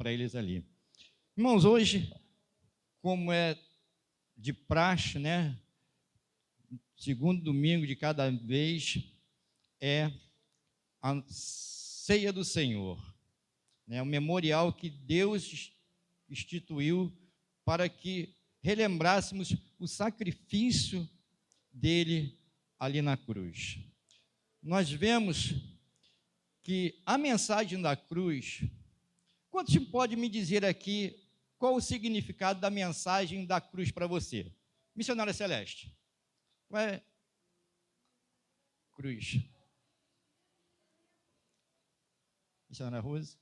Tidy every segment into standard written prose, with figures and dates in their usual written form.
para eles ali. Irmãos, hoje, como é de praxe, né? Segundo domingo de cada mês é a ceia do Senhor, né? O memorial que Deus instituiu para que relembrássemos o sacrifício dele ali na cruz. Nós vemos que a mensagem da cruz, quantos podem me dizer aqui qual o significado da mensagem da cruz para você? Missionária Celeste, qual é cruz? Missionária Rose?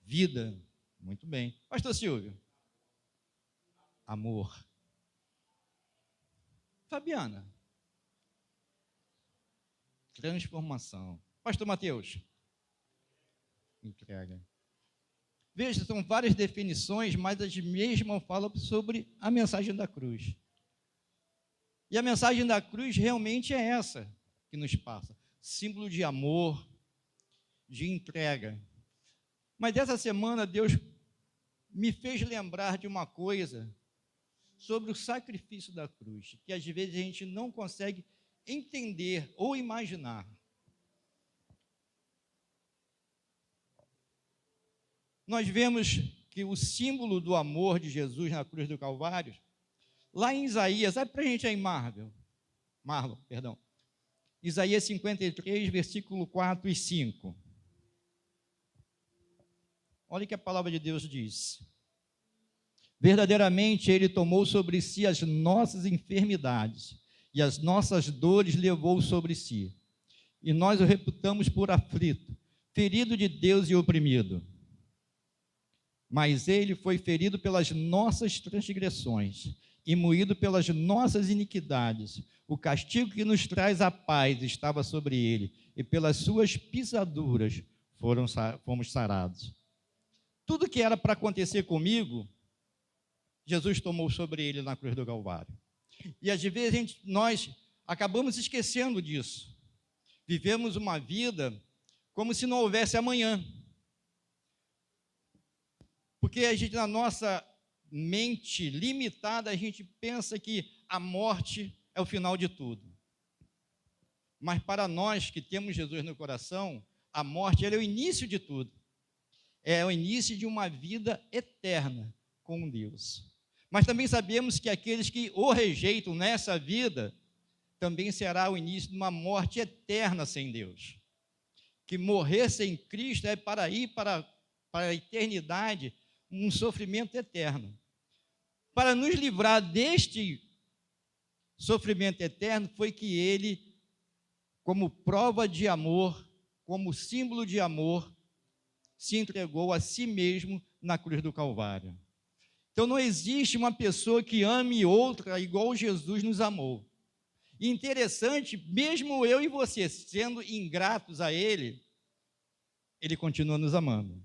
Vida, muito bem. Pastor Silvio? Amor. Fabiana? Transformação. Pastor Mateus? Entrega. Veja, são várias definições, mas as mesmas falam sobre a mensagem da cruz. E a mensagem da cruz realmente é essa que nos passa. Símbolo de amor, de entrega. Mas essa semana Deus me fez lembrar de uma coisa sobre o sacrifício da cruz, que às vezes a gente não consegue entender ou imaginar. Nós vemos que o símbolo do amor de Jesus na cruz do Calvário, lá em Isaías, sabe para a gente aí, Marlon, perdão. Isaías 53, versículo 4 e 5. Olha o que a palavra de Deus diz. Verdadeiramente ele tomou sobre si as nossas enfermidades e as nossas dores levou sobre si. E nós o reputamos por aflito, ferido de Deus e oprimido. Mas ele foi ferido pelas nossas transgressões e moído pelas nossas iniquidades. O castigo que nos traz a paz estava sobre ele, e pelas suas pisaduras fomos sarados. Tudo que era para acontecer comigo, Jesus tomou sobre ele na cruz do Calvário. E às vezes nós acabamos esquecendo disso. Vivemos uma vida como se não houvesse amanhã. Porque a gente, na nossa mente limitada, a gente pensa que a morte é o final de tudo. Mas para nós que temos Jesus no coração, a morte é o início de tudo. É o início de uma vida eterna com Deus. Mas também sabemos que aqueles que o rejeitam nessa vida, também será o início de uma morte eterna sem Deus. Que morrer sem Cristo é para ir para a eternidade, um sofrimento eterno. Para nos livrar deste sofrimento eterno, foi que ele, como prova de amor, como símbolo de amor, se entregou a si mesmo na cruz do Calvário. Então não existe uma pessoa que ame outra igual Jesus nos amou. E interessante, mesmo eu e você sendo ingratos a ele, ele continua nos amando.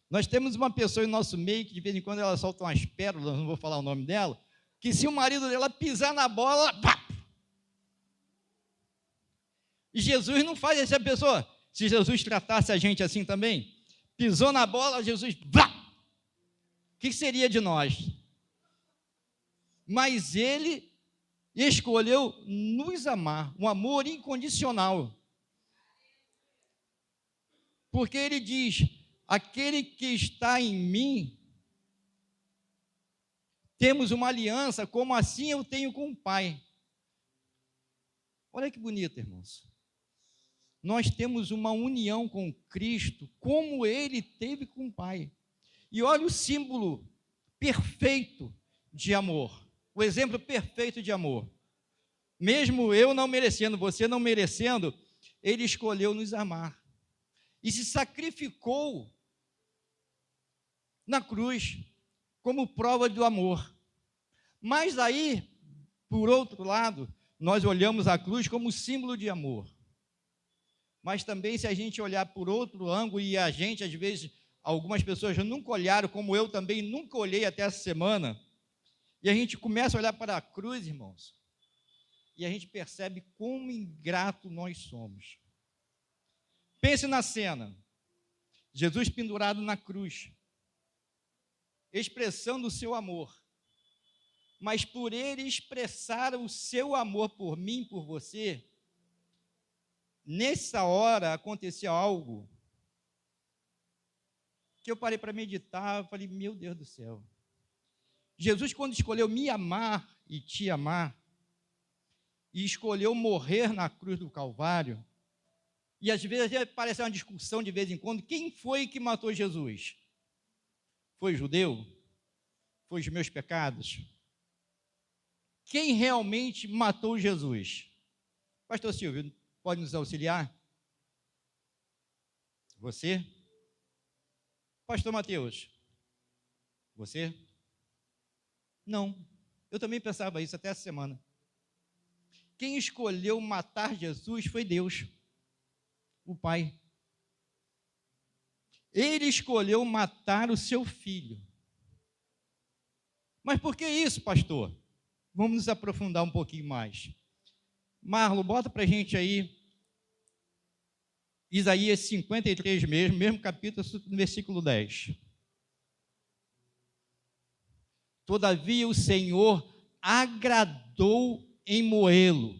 Nós temos uma pessoa em nosso meio que de vez em quando ela solta umas pérolas, não vou falar o nome dela, que se o marido dela pisar na bola, pá! E Jesus não faz essa pessoa. Se Jesus tratasse a gente assim também, pisou na bola, Jesus, pá! O que seria de nós? Mas ele escolheu nos amar, um amor incondicional. Porque ele diz: aquele que está em mim, temos uma aliança, como assim eu tenho com o Pai. Olha que bonito, irmãos. Nós temos uma união com Cristo, como ele teve com o Pai. E olha o símbolo perfeito de amor, o exemplo perfeito de amor. Mesmo eu não merecendo, você não merecendo, ele escolheu nos amar. E se sacrificou na cruz, como prova do amor. Mas aí, por outro lado, nós olhamos a cruz como símbolo de amor. Mas também, se a gente olhar por outro ângulo, e a gente, às vezes, algumas pessoas nunca olharam, como eu também nunca olhei até essa semana, e a gente começa a olhar para a cruz, irmãos, e a gente percebe como ingrato nós somos. Pense na cena. Jesus pendurado na cruz, expressando o seu amor. Mas por ele expressar o seu amor por mim, por você, nessa hora acontecia algo que eu parei para meditar, eu falei, meu Deus do céu. Jesus, quando escolheu me amar e te amar, e escolheu morrer na cruz do Calvário, e às vezes parece uma discussão de vez em quando, quem foi que matou Jesus? Foi judeu? Foi os meus pecados? Quem realmente matou Jesus? Pastor Silvio, pode nos auxiliar? Você? Pastor Mateus? Você? Não. Eu também pensava isso até essa semana. Quem escolheu matar Jesus foi Deus, o Pai. Ele escolheu matar o seu filho. Mas por que isso, pastor? Vamos nos aprofundar um pouquinho mais. Marlon, bota para a gente aí, Isaías 53 mesmo capítulo, no versículo 10. Todavia o Senhor agradou em moê-lo,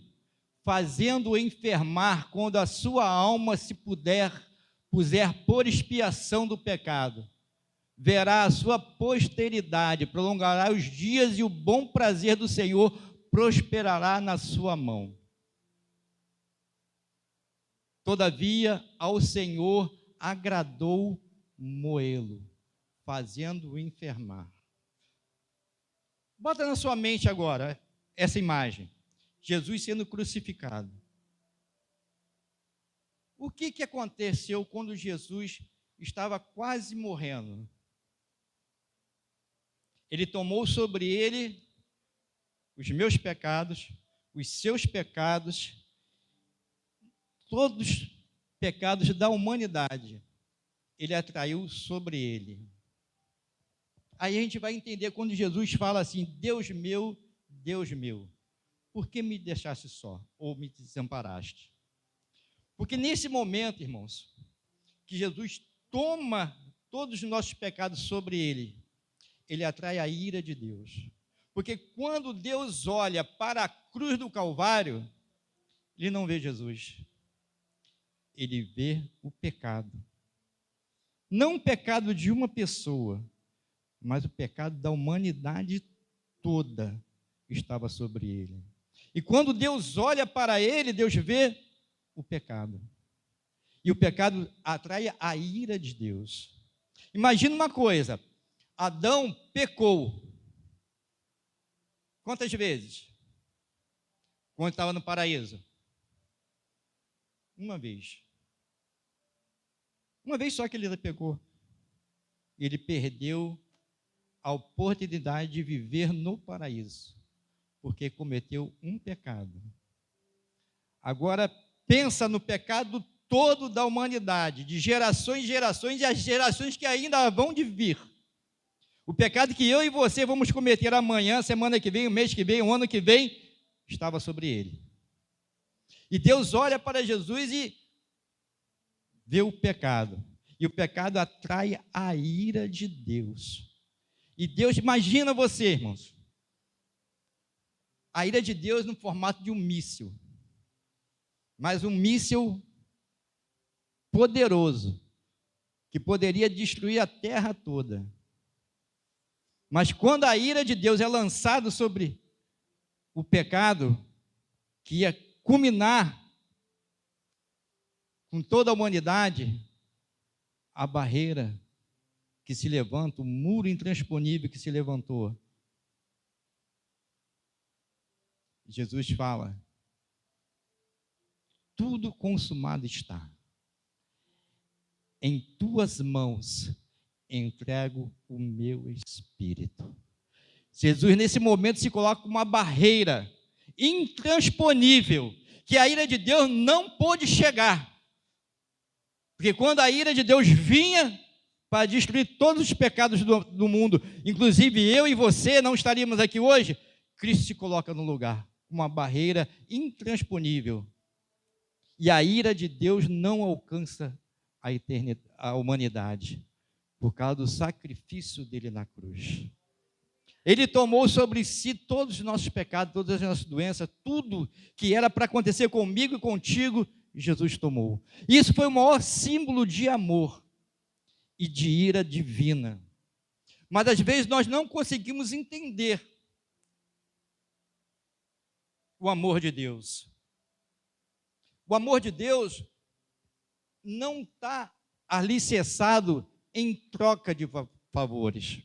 fazendo-o enfermar quando a sua alma se puser por expiação do pecado. Verá a sua posteridade, prolongará os dias e o bom prazer do Senhor prosperará na sua mão. Todavia ao Senhor agradou moê-lo, fazendo-o enfermar. Bota na sua mente agora essa imagem, Jesus sendo crucificado. O que aconteceu quando Jesus estava quase morrendo? Ele tomou sobre ele os meus pecados, os seus pecados, todos os pecados da humanidade, ele atraiu sobre ele. Aí a gente vai entender quando Jesus fala assim, Deus meu, por que me deixaste só, ou me desamparaste? Porque nesse momento, irmãos, que Jesus toma todos os nossos pecados sobre ele, ele atrai a ira de Deus. Porque quando Deus olha para a cruz do Calvário, ele não vê Jesus, ele vê o pecado. Não o pecado de uma pessoa, mas o pecado da humanidade toda estava sobre ele. E quando Deus olha para ele, Deus vê o pecado. E o pecado atrai a ira de Deus. Imagina uma coisa, Adão pecou. Quantas vezes? Quando estava no paraíso? Uma vez. Uma vez só que ele pecou. Ele perdeu a oportunidade de viver no paraíso, porque cometeu um pecado. Agora, pensa no pecado todo da humanidade, de gerações em gerações, e as gerações que ainda vão de vir. O pecado que eu e você vamos cometer amanhã, semana que vem, o mês que vem, o ano que vem, estava sobre ele. E Deus olha para Jesus e vê o pecado. E o pecado atrai a ira de Deus. E Deus, imagina você, irmãos, a ira de Deus no formato de um míssil, mas um míssil poderoso, que poderia destruir a terra toda. Mas quando a ira de Deus é lançada sobre o pecado, que ia culminar com toda a humanidade, a barreira que se levanta, o muro intransponível que se levantou. Jesus fala, tudo consumado está. Em tuas mãos entrego o meu espírito. Jesus, nesse momento, se coloca como uma barreira intransponível, que a ira de Deus não pôde chegar. Porque quando a ira de Deus vinha para destruir todos os pecados do mundo, inclusive eu e você não estaríamos aqui hoje, Cristo se coloca no lugar, uma barreira intransponível. E a ira de Deus não alcança a humanidade, por causa do sacrifício dele na cruz. Ele tomou sobre si todos os nossos pecados, todas as nossas doenças, tudo que era para acontecer comigo e contigo, Jesus tomou. Isso foi o maior símbolo de amor e de ira divina. Mas às vezes nós não conseguimos entender o amor de Deus. O amor de Deus não está alicerçado em troca de favores.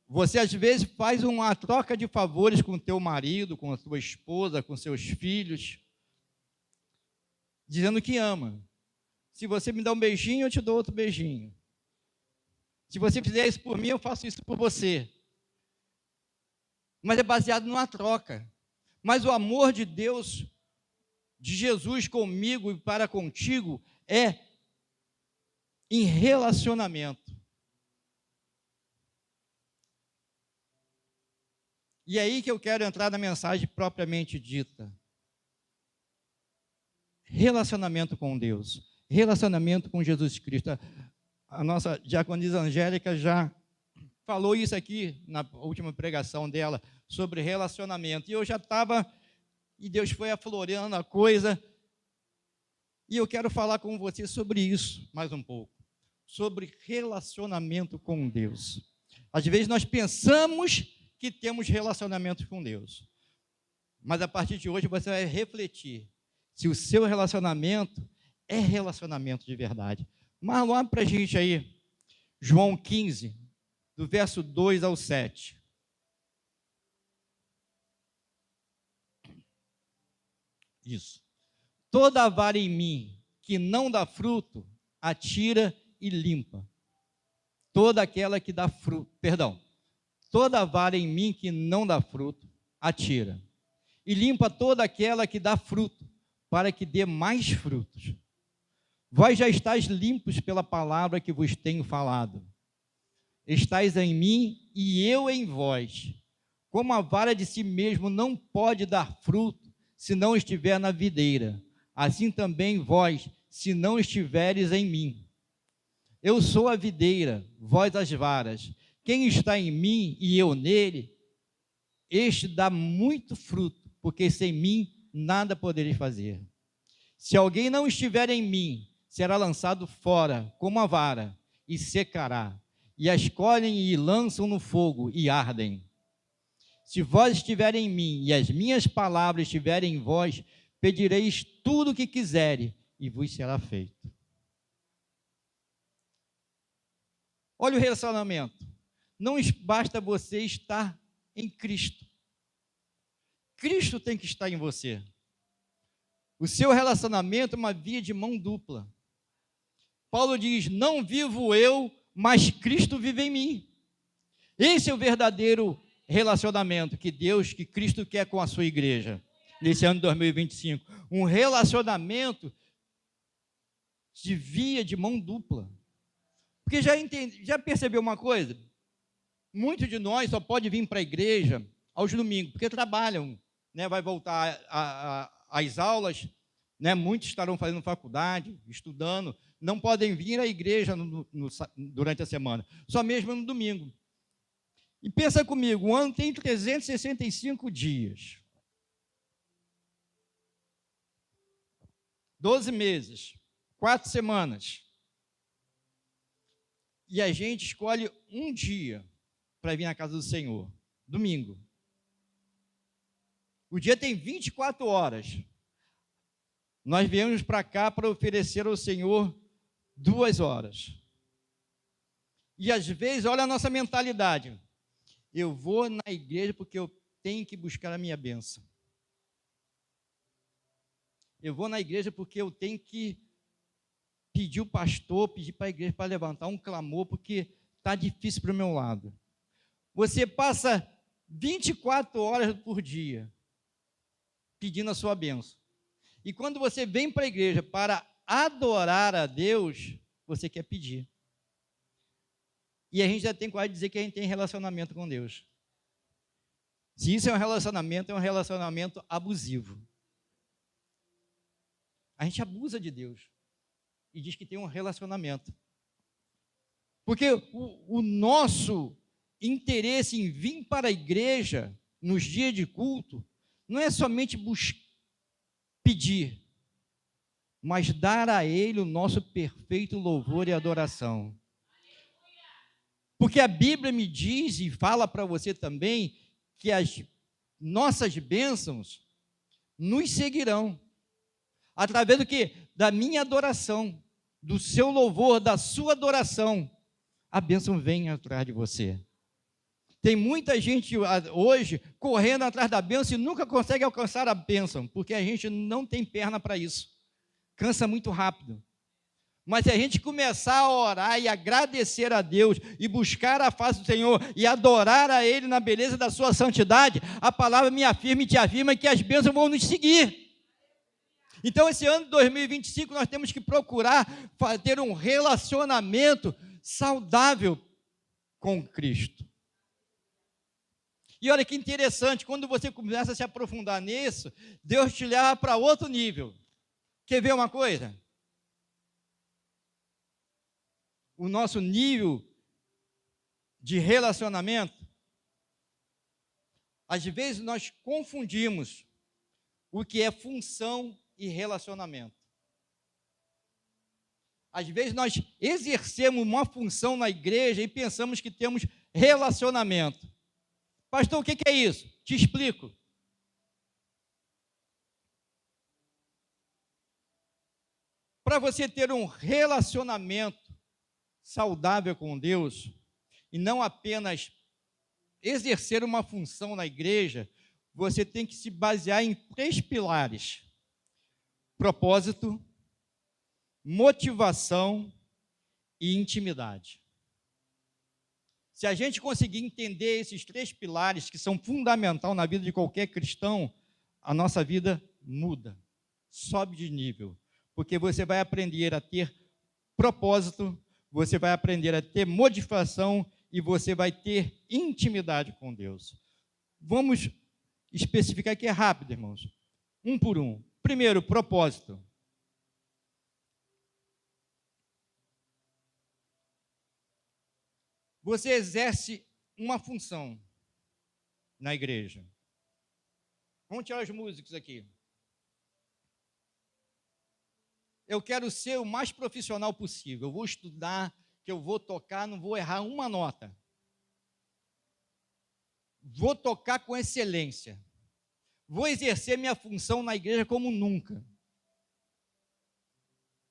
Você às vezes faz uma troca de favores com o teu marido, com a tua esposa, com seus filhos, dizendo que ama. Se você me dá um beijinho, eu te dou outro beijinho. Se você fizer isso por mim, eu faço isso por você. Mas é baseado numa troca. Mas o amor de Deus, de Jesus comigo e para contigo, é em relacionamento. E é aí que eu quero entrar na mensagem propriamente dita. Relacionamento com Deus, relacionamento com Jesus Cristo. A nossa diaconisa Angélica já falou isso aqui na última pregação dela, sobre relacionamento. E eu já estava, e Deus foi aflorando a coisa, e eu quero falar com você sobre isso mais um pouco, sobre relacionamento com Deus. Às vezes nós pensamos que temos relacionamento com Deus, mas a partir de hoje você vai refletir se o seu relacionamento é relacionamento de verdade. Mas lá para a gente aí, João 15, do verso 2 ao 7. Isso. Toda vara em mim que não dá fruto, atira e limpa. Toda aquela que dá fruto, toda vara em mim que não dá fruto, atira. E limpa toda aquela que dá fruto, para que dê mais frutos. Vós já estáis limpos pela palavra que vos tenho falado. Estais em mim e eu em vós. Como a vara de si mesmo não pode dar fruto, se não estiver na videira, assim também vós, se não estiveres em mim. Eu sou a videira, vós as varas. Quem está em mim e eu nele, este dá muito fruto, porque sem mim nada podereis fazer. Se alguém não estiver em mim, será lançado fora como a vara e secará. E as colhem e lançam no fogo e ardem. Se vós estiverem em mim e as minhas palavras estiverem em vós, pedireis tudo o que quiserem e vos será feito. Olha o relacionamento. Não basta você estar em Cristo. Cristo tem que estar em você. O seu relacionamento é uma via de mão dupla. Paulo diz, não vivo eu, mas Cristo vive em mim. Esse é o verdadeiro relacionamento que Cristo quer com a sua igreja, nesse ano de 2025. Um relacionamento de via de mão dupla. Porque já percebeu uma coisa? Muitos de nós só podem vir para a igreja aos domingos, porque trabalham, né? Vai voltar às aulas, né? Muitos estarão fazendo faculdade, estudando, não podem vir à igreja durante a semana, só mesmo no domingo. E pensa comigo, o ano tem 365 dias, 12 meses, 4 semanas, e a gente escolhe um dia para vir na casa do Senhor, domingo. O dia tem 24 horas. Nós viemos para cá para oferecer ao Senhor 2 horas. E às vezes, olha a nossa mentalidade. Eu vou na igreja porque eu tenho que buscar a minha bênção. Eu vou na igreja porque eu tenho que pedir o pastor, pedir para a igreja para levantar um clamor, porque está difícil para o meu lado. Você passa 24 horas por dia pedindo a sua bênção. E quando você vem para a igreja para adorar a Deus, você quer pedir. E a gente já tem quase dizer que a gente tem relacionamento com Deus. Se isso é um relacionamento abusivo. A gente abusa de Deus e diz que tem um relacionamento. Porque o nosso interesse em vir para a igreja nos dias de culto não é somente pedir, mas dar a Ele o nosso perfeito louvor e adoração. Porque a Bíblia me diz e fala para você também que as nossas bênçãos nos seguirão. Através do quê? Da minha adoração, do seu louvor, da sua adoração, a bênção vem atrás de você. Tem muita gente hoje correndo atrás da bênção e nunca consegue alcançar a bênção, porque a gente não tem perna para isso. Cansa muito rápido. Mas se a gente começar a orar e agradecer a Deus e buscar a face do Senhor e adorar a Ele na beleza da sua santidade, a palavra me afirma e te afirma que as bênçãos vão nos seguir. Então, esse ano de 2025, nós temos que procurar ter um relacionamento saudável com Cristo. E olha que interessante, quando você começa a se aprofundar nisso, Deus te leva para outro nível. Quer ver uma coisa? O nosso nível de relacionamento, às vezes nós confundimos o que é função e relacionamento. Às vezes nós exercemos uma função na igreja e pensamos que temos relacionamento. Pastor, o que é isso? Te explico. Para você ter um relacionamento saudável com Deus, e não apenas exercer uma função na igreja, você tem que se basear em 3 pilares: propósito, motivação e intimidade. Se a gente conseguir entender esses 3 pilares, que são fundamentais na vida de qualquer cristão, a nossa vida muda, sobe de nível, porque você vai aprender a ter propósito, você vai aprender a ter motivação e você vai ter intimidade com Deus. Vamos especificar aqui, é rápido, irmãos, um por um. Primeiro, propósito. Você exerce uma função na igreja. Vamos tirar os músicos aqui. Eu quero ser o mais profissional possível. Eu vou estudar, que eu vou tocar, não vou errar uma nota. Vou tocar com excelência. Vou exercer minha função na igreja como nunca.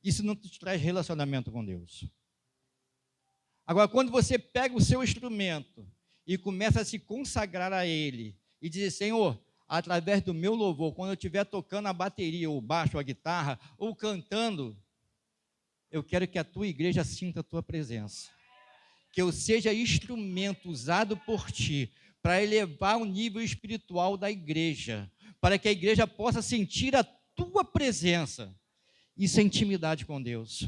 Isso não te traz relacionamento com Deus. Agora, quando você pega o seu instrumento e começa a se consagrar a Ele, e dizer: Senhor, através do meu louvor, quando eu estiver tocando a bateria, ou o baixo, ou a guitarra, ou cantando, eu quero que a tua igreja sinta a tua presença. Que eu seja instrumento usado por ti para elevar o nível espiritual da igreja, para que a igreja possa sentir a tua presença. Isso é intimidade com Deus.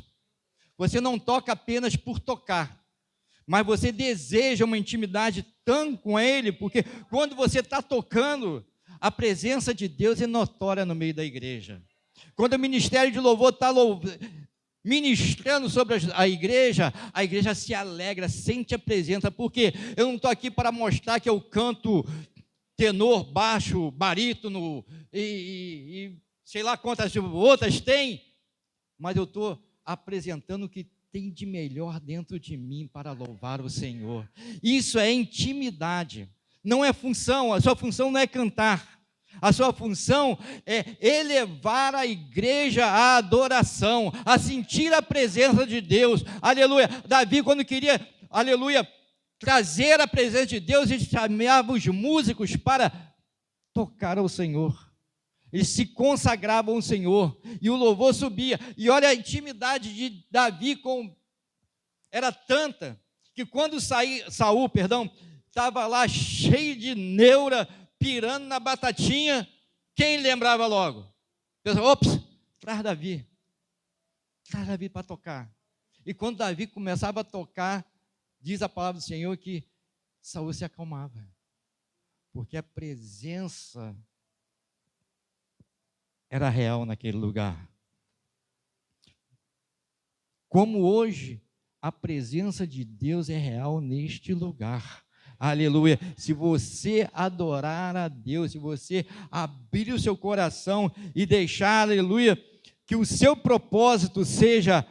Você não toca apenas por tocar, mas você deseja uma intimidade tão com Ele, porque quando você está tocando, a presença de Deus é notória no meio da igreja. Quando o ministério de louvor está ministrando sobre a igreja se alegra, sente a presença, porque eu não estou aqui para mostrar que eu canto tenor, baixo, barítono e sei lá quantas outras tem, mas eu estou apresentando o que tem de melhor dentro de mim para louvar o Senhor. Isso é intimidade, não é função. A sua função não é cantar, a sua função é elevar a igreja à adoração, a sentir a presença de Deus. Aleluia. Davi, quando queria, aleluia, trazer a presença de Deus, ele chamava os músicos para tocar ao Senhor. Eles se consagravam ao Senhor, e o louvor subia. E olha, a intimidade de Davi era tanta, que quando Saul estava lá cheio de neura, pirando na batatinha, quem lembrava logo? Pensava: ops, traz Davi para tocar. E quando Davi começava a tocar, diz a palavra do Senhor que Saul se acalmava, porque a presença era real naquele lugar. como hoje, a presença de Deus é real neste lugar. Aleluia. Se você adorar a Deus, se você abrir o seu coração e deixar, aleluia, que o seu propósito seja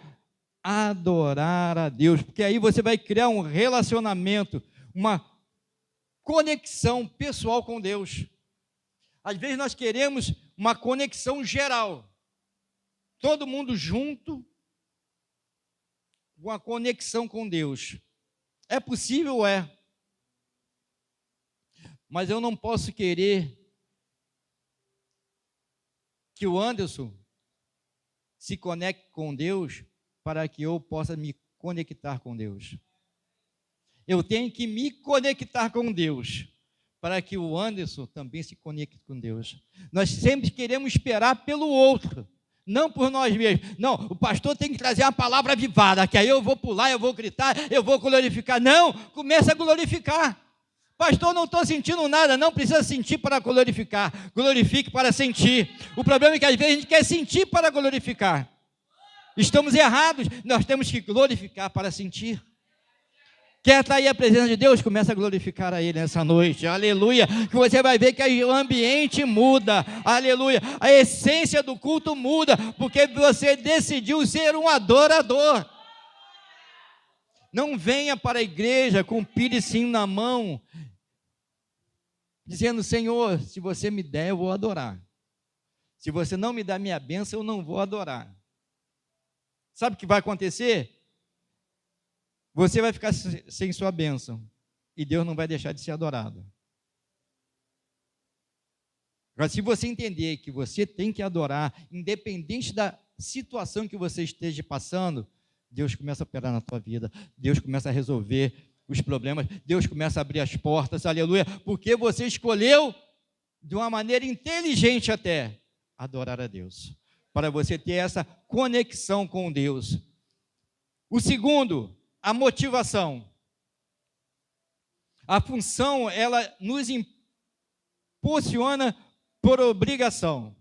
adorar a Deus, porque aí você vai criar um relacionamento, uma conexão pessoal com Deus. Às vezes nós queremos uma conexão geral, todo mundo junto, uma conexão com Deus. É possível? É. Mas eu não posso querer que o Anderson se conecte com Deus para que eu possa me conectar com Deus. Eu tenho que me conectar com Deus para que o Anderson também se conecte com Deus. Nós sempre queremos esperar pelo outro, não por nós mesmos. Não, o pastor tem que trazer uma palavra avivada, que aí eu vou pular, eu vou gritar, eu vou glorificar. Não, começa a glorificar. Pastor, não estou sentindo nada. Não precisa sentir para glorificar. Glorifique para sentir. O problema é que às vezes a gente quer sentir para glorificar. Estamos errados. Nós temos que glorificar para sentir. Quer atrair a presença de Deus? Começa a glorificar a Ele nessa noite. Aleluia. Que você vai ver que o ambiente muda. Aleluia. A essência do culto muda, porque você decidiu ser um adorador. Não venha para a igreja com o piricinho na mão, dizendo: Senhor, se você me der, eu vou adorar. Se você não me dar minha bênção, eu não vou adorar. Sabe o que vai acontecer? Você vai ficar sem sua bênção, e Deus não vai deixar de ser adorado. Agora, se você entender que você tem que adorar, independente da situação que você esteja passando, Deus começa a operar na tua vida, Deus começa a resolver os problemas, Deus começa a abrir as portas, aleluia, porque você escolheu, de uma maneira inteligente até, adorar a Deus, para você ter essa conexão com Deus. O segundo, a motivação. A função, ela nos impulsiona por obrigação.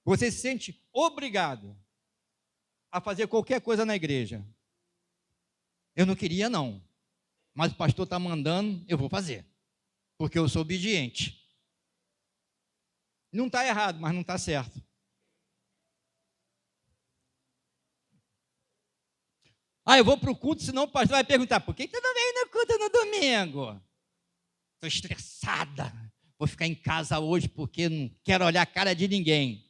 Você se sente obrigado a fazer qualquer coisa na igreja. Eu não queria, não, mas o pastor está mandando, eu vou fazer, porque eu sou obediente. Não está errado, mas não está certo. Eu vou para o culto, senão o pastor vai perguntar: por que você não veio no culto no domingo? Estou estressada, vou ficar em casa hoje porque não quero olhar a cara de ninguém.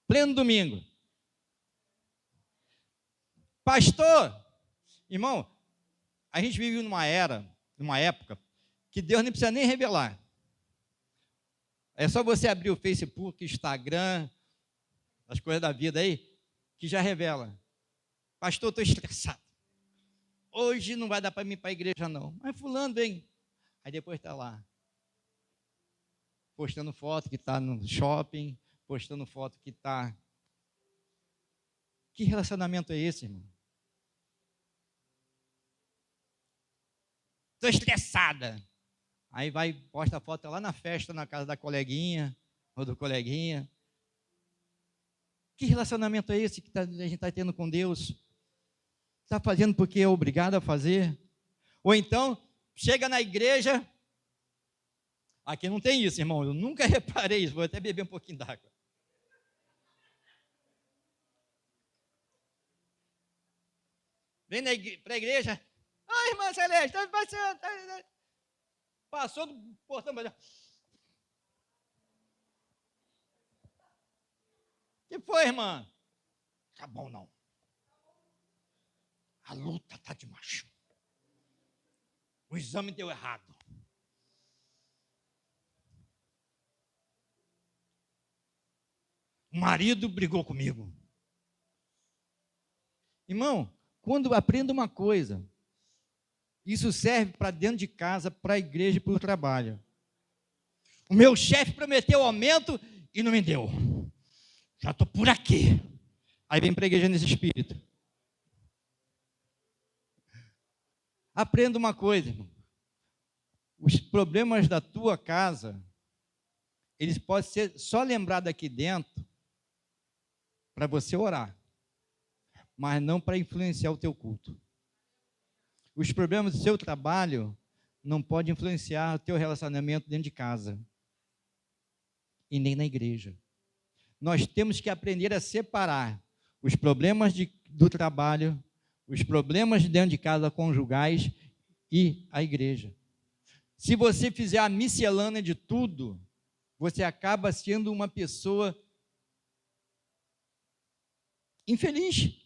Pleno domingo. Pastor, irmão, a gente vive numa época, que Deus nem precisa nem revelar. É só você abrir o Facebook, Instagram, as coisas da vida aí, que já revela. Pastor, estou estressado. Hoje não vai dar para mim ir para a igreja, não. Mas fulano vem. Aí depois está lá, postando foto que está no shopping, postando foto que está... Que relacionamento é esse, irmão? Estou estressada. Aí vai, posta a foto lá na festa, na casa da coleguinha, ou do coleguinha. Que relacionamento é esse que a gente está tendo com Deus? Está fazendo porque é obrigado a fazer? Ou então, chega na igreja... Aqui não tem isso, irmão, eu nunca reparei isso, vou até beber um pouquinho d'água. Vem para a igreja: irmã Celeste, está passando. Passou do portão, mas... Que foi, irmã? Tá bom, não. A luta está de macho. O exame deu errado. O marido brigou comigo. Irmão, quando aprenda uma coisa, isso serve para dentro de casa, para a igreja e para o trabalho. O meu chefe prometeu aumento e não me deu. Já estou por aqui. Aí vem para a igreja nesse espírito. Aprenda uma coisa, irmão. Os problemas da tua casa, eles podem ser só lembrados aqui dentro para você orar. mas não para influenciar o teu culto. Os problemas do seu trabalho não podem influenciar o teu relacionamento dentro de casa e nem na igreja. Nós temos que aprender a separar os problemas do trabalho, os problemas de dentro de casa conjugais e a igreja. Se você fizer a miscelânea de tudo, você acaba sendo uma pessoa infeliz,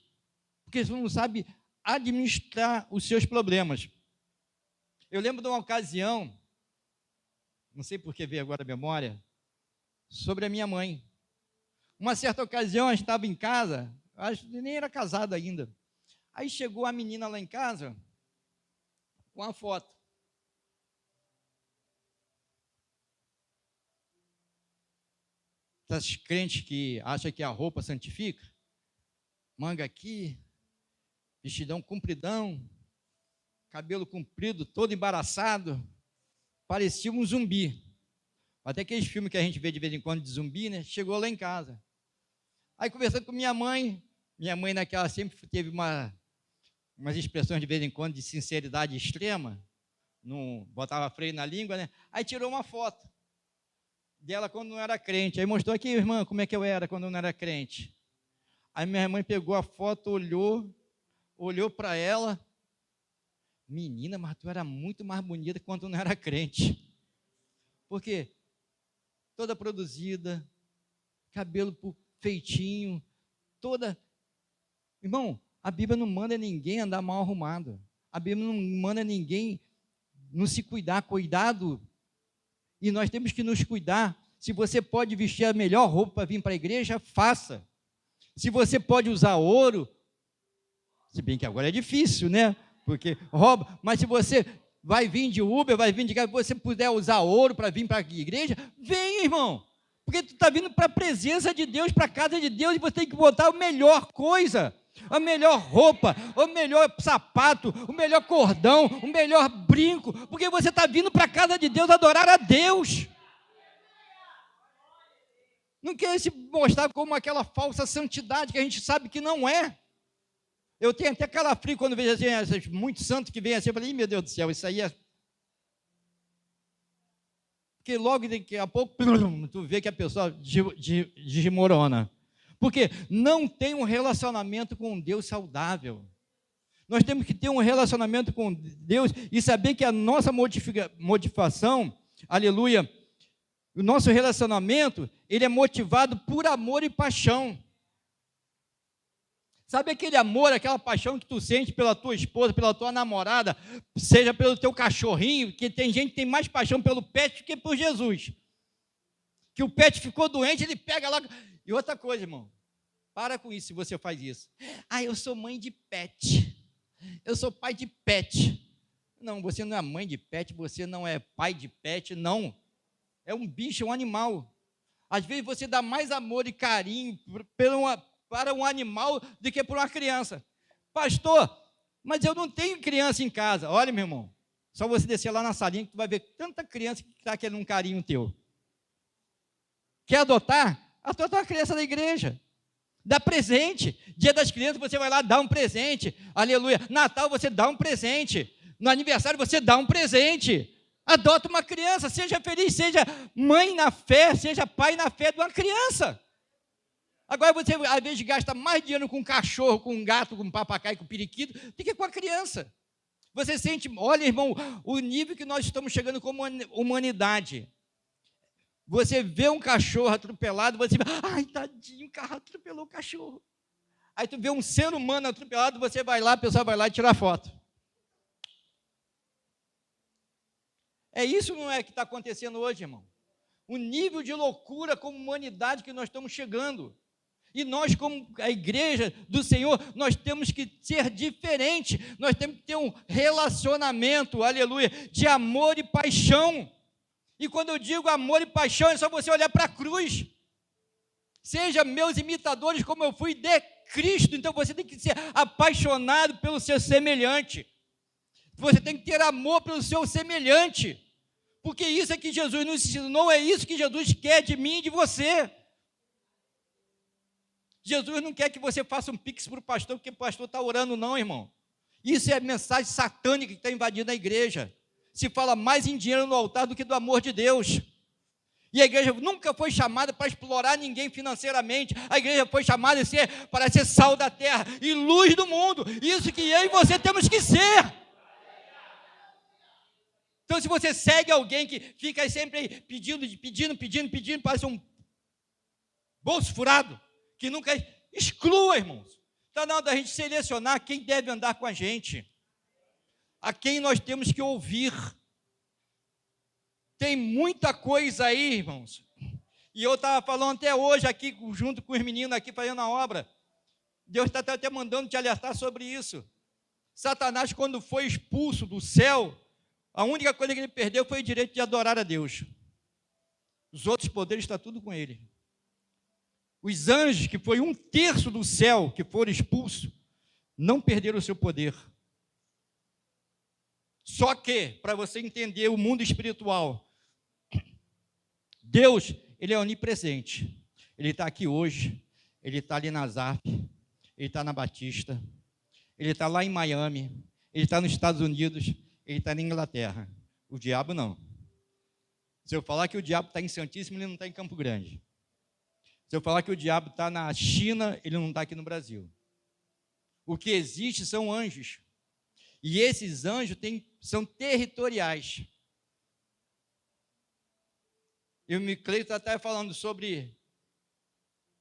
porque você não sabe administrar os seus problemas. Eu lembro de uma ocasião, não sei por que veio agora a memória, sobre a minha mãe. Uma certa ocasião, eu estava em casa, acho que nem era casado ainda. Aí chegou a menina lá em casa com a foto. Essas crentes que acham que a roupa santifica, manga aqui, vestidão compridão, cabelo comprido, todo embaraçado, parecia um zumbi. Até aqueles filmes que a gente vê de vez em quando de zumbi, né? Chegou lá em casa. Aí conversando com minha mãe naquela sempre teve umas expressões de vez em quando de sinceridade extrema, não botava freio na língua, né? Aí tirou uma foto dela quando não era crente. Aí mostrou aqui, irmã, como é que eu era quando eu não era crente. Aí minha mãe pegou a foto, olhou para ela. Menina, mas tu era muito mais bonita quando tu não era crente. Por quê? Toda produzida, cabelo feitinho, toda... Irmão, a Bíblia não manda ninguém andar mal arrumado. A Bíblia não manda ninguém não se cuidar. Cuidado. E nós temos que nos cuidar. Se você pode vestir a melhor roupa para vir para a igreja, faça. Se você pode usar ouro, se bem que agora é difícil, né? Porque rouba. Mas se você vai vir de Uber, vai vir de casa, se você puder usar ouro para vir para a igreja, venha, irmão. Porque tu está vindo para a presença de Deus, para a casa de Deus, e você tem que botar a melhor coisa, a melhor roupa, o melhor sapato, o melhor cordão, o melhor brinco, porque você está vindo para a casa de Deus adorar a Deus. Não quer se mostrar como aquela falsa santidade que a gente sabe que não é. Eu tenho até calafrio quando vejo assim, muito santo que vem assim, eu falei, meu Deus do céu, isso aí é... Porque logo daqui a pouco, tu vê que a pessoa desmorona. Porque não tem um relacionamento com Deus saudável. Nós temos que ter um relacionamento com Deus e saber que a nossa motivação, aleluia, o nosso relacionamento, ele é motivado por amor e paixão. Sabe aquele amor, aquela paixão que tu sente pela tua esposa, pela tua namorada, seja pelo teu cachorrinho, que tem gente que tem mais paixão pelo pet do que por Jesus. Que o pet ficou doente, ele pega lá... E outra coisa, irmão, para com isso se você faz isso. Ah, eu sou mãe de pet. Eu sou pai de pet. Não, você não é mãe de pet, você não é pai de pet, não. É um bicho, é um animal. Às vezes você dá mais amor e carinho para um animal do que para uma criança. Pastor, mas eu não tenho criança em casa. Olha, meu irmão, só você descer lá na salinha que tu vai ver tanta criança que está querendo um carinho teu. Quer adotar? Adota uma criança da igreja. Dá presente. Dia das crianças você vai lá dar um presente. Aleluia. Natal você dá um presente. No aniversário você dá um presente. Adota uma criança. Seja feliz, seja mãe na fé, seja pai na fé de uma criança. Agora você, às vezes, gasta mais dinheiro com um cachorro, com um gato, com um papagaio, com um periquito, do que com a criança. Você sente, olha, irmão, o nível que nós estamos chegando como humanidade. Você vê um cachorro atropelado, você vê, ai, tadinho, o carro atropelou o cachorro. Aí tu vê um ser humano atropelado, você vai lá, a pessoa vai lá e tira foto. É isso, não é, que está acontecendo hoje, irmão? O nível de loucura como humanidade que nós estamos chegando. E nós, como a igreja do Senhor, nós temos que ser diferente, nós temos que ter um relacionamento, aleluia, de amor e paixão. E quando eu digo amor e paixão, é só você olhar para a cruz. Seja meus imitadores como eu fui de Cristo, então você tem que ser apaixonado pelo seu semelhante. Você tem que ter amor pelo seu semelhante, porque isso é que Jesus nos ensinou, é isso que Jesus quer de mim e de você. Jesus não quer que você faça um pix para o pastor, porque o pastor está orando, não, irmão. Isso é mensagem satânica que está invadindo a igreja. Se fala mais em dinheiro no altar do que do amor de Deus. E a igreja nunca foi chamada para explorar ninguém financeiramente. A igreja foi chamada para ser sal da terra e luz do mundo. Isso que eu e você temos que ser. Então, se você segue alguém que fica sempre pedindo, parece um bolso furado, que nunca exclua, irmãos. Está na hora da gente selecionar quem deve andar com a gente, a quem nós temos que ouvir. Tem muita coisa aí, irmãos. E eu estava falando até hoje aqui, junto com os meninos aqui fazendo a obra. Deus está até mandando te alertar sobre isso. Satanás, quando foi expulso do céu, a única coisa que ele perdeu foi o direito de adorar a Deus. Os outros poderes estão tudo com ele. Os anjos, que foi 1/3 do céu que foram expulsos, não perderam o seu poder. Só que, para você entender o mundo espiritual, Deus, Ele é onipresente. Ele está aqui hoje, Ele está ali na ZAP, Ele está na Batista, Ele está lá em Miami, Ele está nos Estados Unidos, Ele está na Inglaterra. O diabo não. Se eu falar que o diabo está em Santíssimo, ele não está em Campo Grande. Se eu falar que o diabo está na China, ele não está aqui no Brasil. O que existe são anjos. E esses anjos são territoriais. E o Micleito está até falando sobre,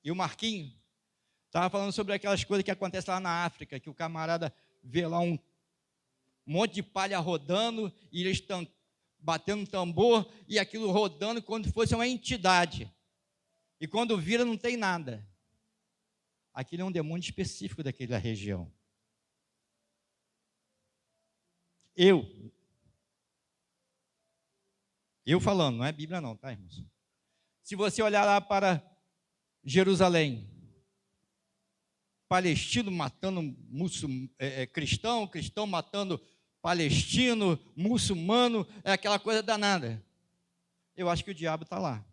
e o Marquinho estava falando sobre aquelas coisas que acontecem lá na África, que o camarada vê lá um monte de palha rodando, e eles estão batendo tambor, e aquilo rodando como se fosse uma entidade. E quando vira, não tem nada. Aquilo é um demônio específico daquela região. Eu falando, não é Bíblia não, tá, irmãos? Se você olhar lá para Jerusalém, palestino matando cristão, cristão matando palestino, muçulmano, é aquela coisa danada. Eu acho que o diabo está lá.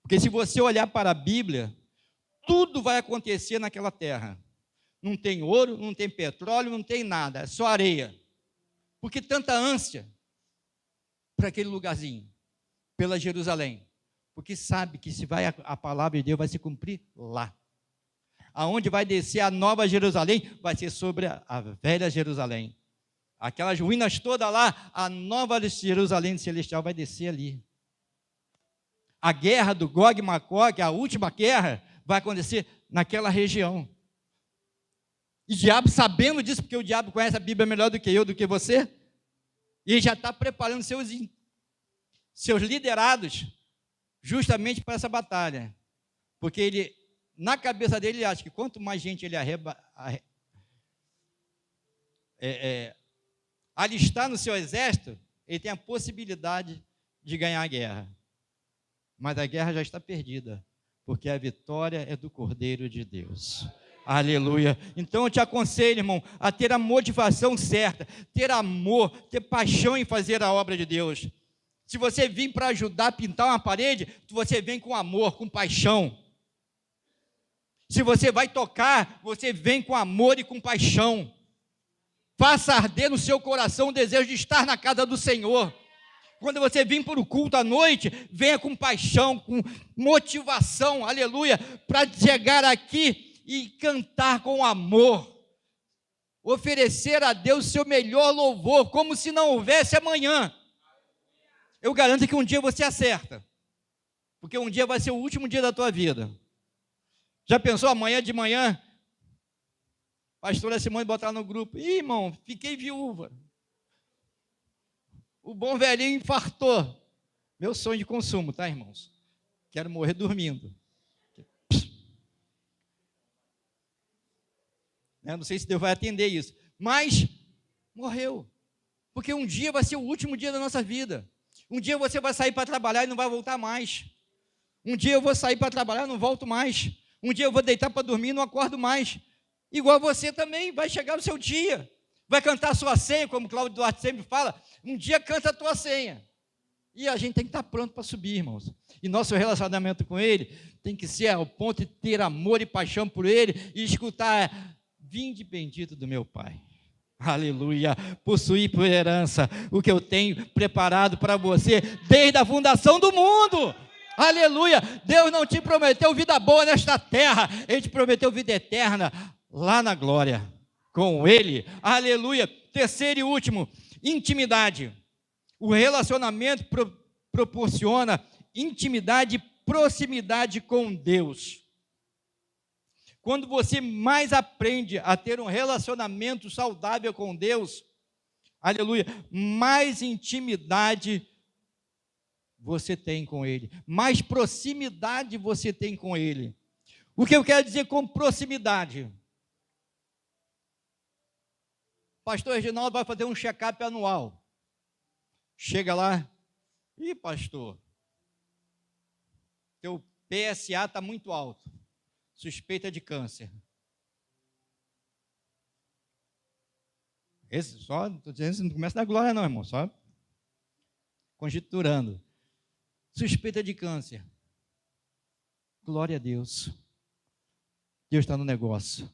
Porque se você olhar para a Bíblia, tudo vai acontecer naquela terra. Não tem ouro, não tem petróleo, não tem nada, é só areia. Por que tanta ânsia para aquele lugarzinho, pela Jerusalém? Porque sabe que se vai a palavra de Deus vai se cumprir lá. Aonde vai descer a nova Jerusalém, vai ser sobre a velha Jerusalém. Aquelas ruínas todas lá, a nova Jerusalém celestial vai descer ali. A guerra do Gog e Magog, a última guerra, vai acontecer naquela região. E o diabo, sabendo disso, porque o diabo conhece a Bíblia melhor do que eu, do que você, e ele já está preparando seus liderados justamente para essa batalha. Porque ele, na cabeça dele, ele acha que quanto mais gente ele alistar no seu exército, ele tem a possibilidade de ganhar a guerra. Mas a guerra já está perdida, porque a vitória é do Cordeiro de Deus. Aleluia. Então eu te aconselho, irmão, a ter a motivação certa, ter amor, ter paixão em fazer a obra de Deus. Se você vir para ajudar a pintar uma parede, você vem com amor, com paixão. Se você vai tocar, você vem com amor e com paixão. Faça arder no seu coração o desejo de estar na casa do Senhor. Quando você vir para o culto à noite, venha com paixão, com motivação, aleluia, para chegar aqui e cantar com amor. Oferecer a Deus seu melhor louvor, como se não houvesse amanhã. Eu garanto que um dia você acerta, porque um dia vai ser o último dia da tua vida. Já pensou amanhã de manhã? Pastora Simone botar no grupo: ih, irmão, fiquei viúva. O bom velhinho infartou. Meu sonho de consumo, tá, irmãos? Quero morrer dormindo. Não sei se Deus vai atender isso, mas morreu. Porque um dia vai ser o último dia da nossa vida. Um dia você vai sair para trabalhar e não vai voltar mais. Um dia eu vou sair para trabalhar e não volto mais. Um dia eu vou deitar para dormir e não acordo mais. Igual você também, vai chegar o seu dia. Vai cantar a sua senha, como Cláudio Duarte sempre fala. Um dia canta a tua senha. E a gente tem que estar pronto para subir, irmãos. E nosso relacionamento com Ele tem que ser ao ponto de ter amor e paixão por Ele e escutar: vinde bendito do meu Pai. Aleluia, possuir por herança o que eu tenho preparado para você desde a fundação do mundo. Aleluia, Deus não te prometeu vida boa nesta terra, Ele te prometeu vida eterna lá na glória, com Ele. Aleluia. Terceiro e último, intimidade. O relacionamento proporciona intimidade e proximidade com Deus. Quando você mais aprende a ter um relacionamento saudável com Deus, aleluia, mais intimidade você tem com Ele, mais proximidade você tem com Ele. O que eu quero dizer com proximidade? Pastor Reginaldo vai fazer um check-up anual. Chega lá, e pastor, teu PSA está muito alto. Suspeita de câncer. Esse só, estou dizendo, não começa da glória não, irmão, só conjecturando. Suspeita de câncer. Glória a Deus. Deus está no negócio.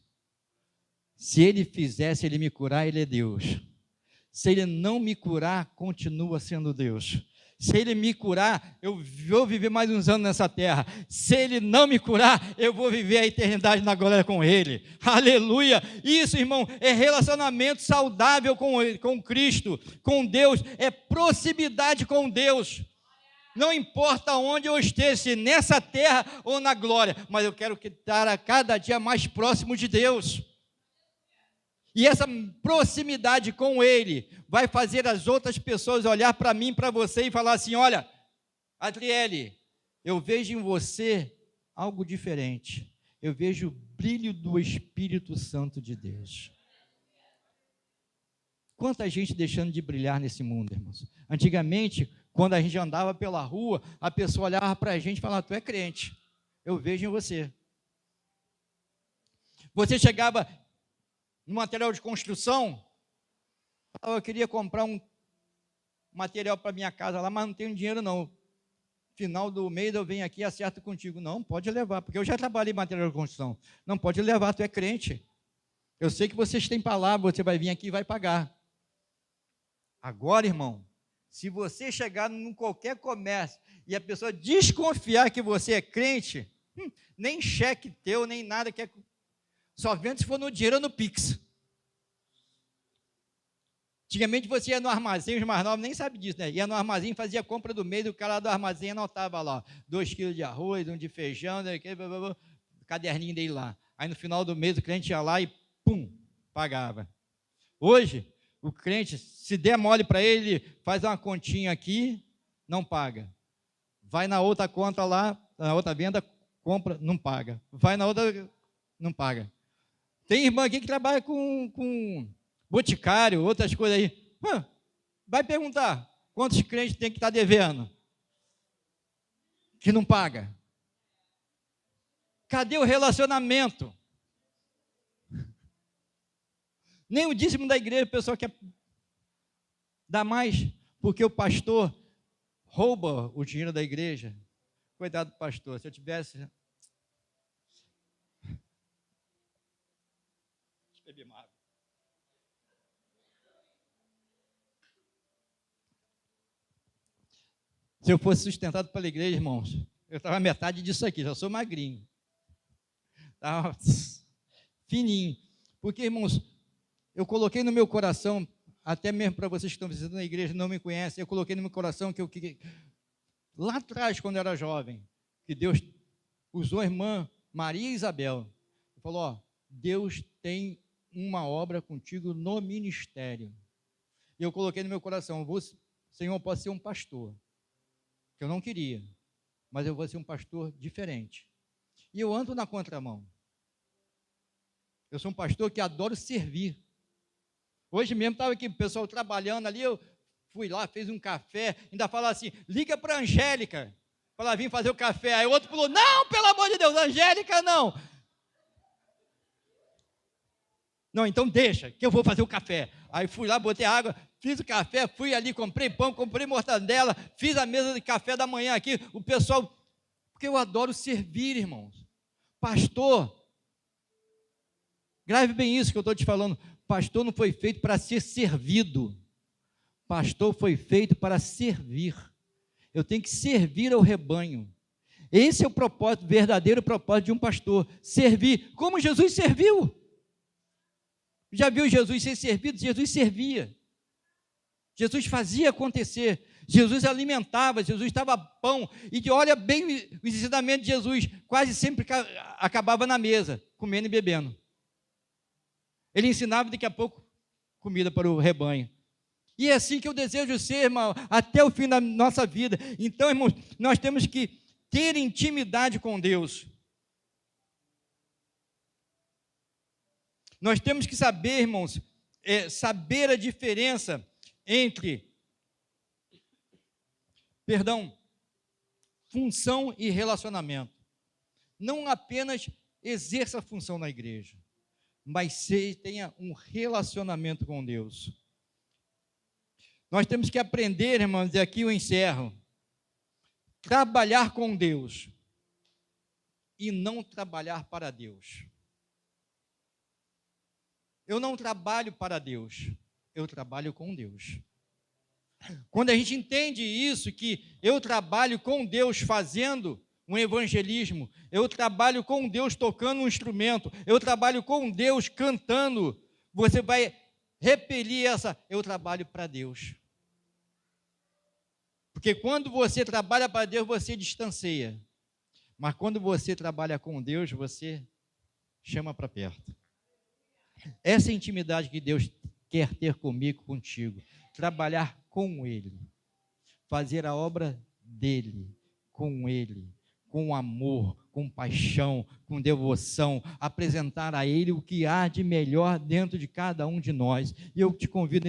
Se Ele fizer, se Ele me curar, Ele é Deus. Se Ele não me curar, continua sendo Deus. Se Ele me curar, eu vou viver mais uns anos nessa terra. Se Ele não me curar, eu vou viver a eternidade na glória com Ele. Aleluia! Isso, irmão, é relacionamento saudável com Cristo, com Deus, é proximidade com Deus. Não importa onde eu esteja, se nessa terra ou na glória, mas eu quero estar a cada dia mais próximo de Deus. E essa proximidade com Ele vai fazer as outras pessoas olhar para mim, para você e falar assim: olha, Adriele, eu vejo em você algo diferente. Eu vejo o brilho do Espírito Santo de Deus. Quanta gente deixando de brilhar nesse mundo, irmãos. Antigamente, quando a gente andava pela rua, a pessoa olhava para a gente e falava: tu é crente, eu vejo em você. Você chegava no material de construção, eu queria comprar um material para minha casa lá, mas não tenho dinheiro não. Final do mês eu venho aqui e acerto contigo. Não, pode levar, porque eu já trabalhei em material de construção. Não, pode levar, tu é crente. Eu sei que vocês têm palavra, você vai vir aqui e vai pagar. Agora, irmão, se você chegar em qualquer comércio e a pessoa desconfiar que você é crente, nem cheque teu, nem nada, que é, só vende se for no dinheiro ou no Pix. Antigamente você ia no armazém, os mais novos nem sabem disso, né? Ia no armazém, fazia a compra do mês, o cara do armazém anotava lá, 2 quilos de arroz, 1 de feijão, o caderninho dele lá. Aí no final do mês o cliente ia lá e pum, pagava. Hoje, o cliente, se der mole para ele, faz uma continha aqui, não paga. Vai na outra conta lá, na outra venda, compra, não paga. Vai na outra, não paga. Tem irmã aqui que trabalha com boticário, outras coisas aí. Vai perguntar quantos crentes tem que estar devendo, que não paga. Cadê o relacionamento? Nem o dízimo da igreja, o pessoal quer dar mais, porque o pastor rouba o dinheiro da igreja. Cuidado, pastor, se eu tivesse... Bebi uma água. Se eu fosse sustentado pela igreja, irmãos, eu estava metade disso aqui, já sou magrinho. Estava fininho. Porque, irmãos, eu coloquei no meu coração, até mesmo para vocês que estão visitando a igreja e não me conhecem, eu coloquei no meu coração que lá atrás, quando eu era jovem, que Deus usou a irmã Maria Isabel, e falou: ó, Deus tem uma obra contigo no ministério. E eu coloquei no meu coração: Senhor, eu posso ser um pastor, que eu não queria, mas eu vou ser um pastor diferente. E eu ando na contramão. Eu sou um pastor que adoro servir. Hoje mesmo estava aqui o pessoal trabalhando ali, eu fui lá, fiz um café, ainda fala assim: liga para a Angélica, para ela vir fazer o café. Aí o outro falou: não, pelo amor de Deus, Angélica não. Não, então deixa, que eu vou fazer o café. Aí fui lá, botei água, fiz o café, fui ali, comprei pão, comprei mortadela, fiz a mesa de café da manhã aqui, o pessoal, porque eu adoro servir, irmãos. Pastor, grave bem isso que eu estou te falando, pastor não foi feito para ser servido, pastor foi feito para servir. Eu tenho que servir ao rebanho. Esse é o propósito, verdadeiro propósito de um pastor, servir, como Jesus serviu. Já viu Jesus ser servido? Jesus servia. Jesus fazia acontecer. Jesus alimentava, Jesus dava pão. E olha bem o ensinamento de Jesus, quase sempre acabava na mesa, comendo e bebendo. Ele ensinava, daqui a pouco, comida para o rebanho. E é assim que eu desejo ser, irmão, até o fim da nossa vida. Então, irmãos, nós temos que ter intimidade com Deus. Nós temos que saber, irmãos, saber a diferença entre, função e relacionamento. Não apenas exerça a função na igreja, mas tenha um relacionamento com Deus. Nós temos que aprender, irmãos, e aqui eu encerro, trabalhar com Deus e não trabalhar para Deus. Eu não trabalho para Deus, eu trabalho com Deus. Quando a gente entende isso, que eu trabalho com Deus fazendo um evangelismo, eu trabalho com Deus tocando um instrumento, eu trabalho com Deus cantando, você vai repelir eu trabalho para Deus. Porque quando você trabalha para Deus, você distancia. Mas quando você trabalha com Deus, você chama para perto. Essa é a intimidade que Deus quer ter comigo, contigo. Trabalhar com Ele. Fazer a obra dEle, com Ele, com amor, com paixão, com devoção. Apresentar a Ele o que há de melhor dentro de cada um de nós. E eu te convido